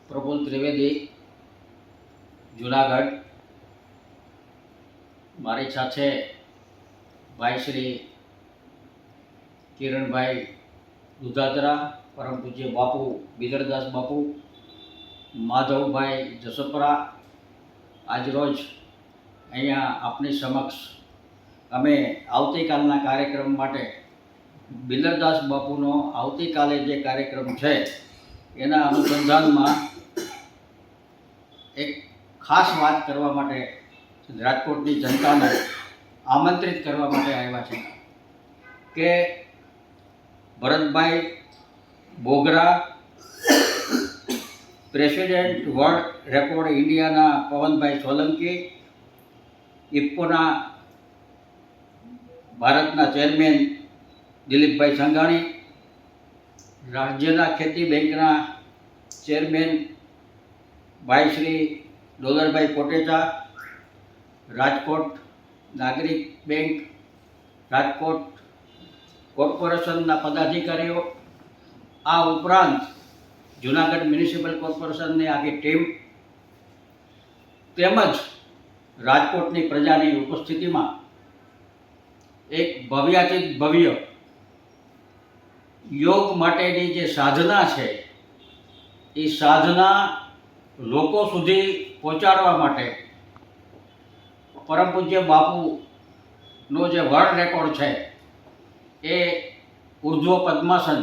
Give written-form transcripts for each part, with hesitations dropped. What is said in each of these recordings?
પ્રફુલ ત્રિવેદી, જુનાગઢ। મારી સાથે ભાઈ શ્રી કિરણભાઈ દુધાતરા, પરમ પૂજ્ય બાપુ બિદરદાસ બાપુ, માધવભાઈ જસપરા, આજરોજ અહીંયા આપની સમક્ષ અમે આવતીકાલના કાર્યક્રમ માટે બિદરદાસ બાપુનો આવતીકાલે જે કાર્યક્રમ છે એના અનુસંધાનમાં એક ખાસ વાત કરવા માટે રાજકોટની જનતાને આમંત્રિત કરવા માટે આવ્યા છે કે Bharatbhai Bogra, president world record ઇન્ડિયાના પવનભાઈ સોલંકી, ઇફકોના ભારતના ચેરમેન દિલીપભાઈ સંઘાણી, રાજ્યના ખેતી બેંકના ચેરમેન ભાઈ શ્રી ડોલરભાઈ કોટેચા, રાજકોટ નાગરિક બેંક, રાજકોટ કોર્પોરેશનના પદાધિકારીઓ, આ ઉપરાંત જુનાગઢ મ્યુનિસિપલ કોર્પોરેશનની આખી ટીમ તેમજ રાજકોટની પ્રજાની ઉપસ્થિતિમાં એક ભવ્યાતીત ભવ્ય યોગ માટેની જે સાધના છે એ સાધના લોકો સુધી પહોંચાડવા માટે પરમ પૂજ્ય બાપુનો જે વર્લ્ડ રેકોર્ડ છે એ ઉર્ધ્વ પદ્માસન,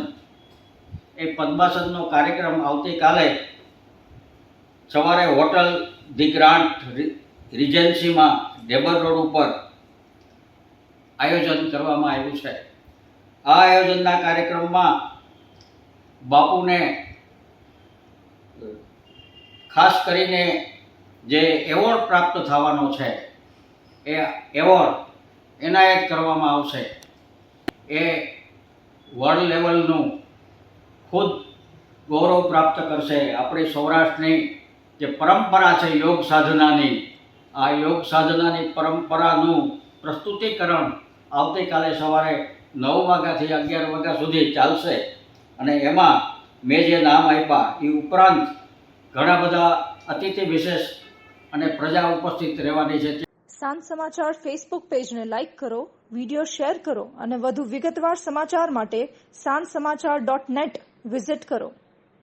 એ પદ્માસનનો કાર્યક્રમ આવતીકાલે સવારે હોટલ ધી ગ્રાન્ટ રિજન્સીમાં ડેબર રોડ ઉપર આયોજન કરવામાં આવ્યું છે। આ આયોજનના કાર્યક્રમમાં બાપુને ખાસ કરીને જે એવોર્ડ પ્રાપ્ત થવાનો છે એ એવોર્ડ એનાયત કરવામાં આવશે। એ વર્લ્ડ લેવલનું ખુદ ગૌરવ પ્રાપ્ત કરશે। આપણી સૌરાષ્ટ્રની જે પરંપરા છે યોગ સાધનાની, આ યોગ સાધનાની પરંપરાનું પ્રસ્તુતિકરણ આવતીકાલે સવારે 9 વાગ્યાથી 11 વાગ્યા સુધી ચાલશે અને એમાં મેં જે નામ આપ્યા એ ઉપરાંત ઘણા બધા અતિથિ વિશેષ અને પ્રજા ઉપસ્થિત રહેવાની છે। સાંજ સમાચાર ફેસબુક પેજને લાઇક કરો, વિડીયો શેર કરો અને વધુ વિગતવાર સમાચાર માટે sanssamachar.net વિઝિટ કરો।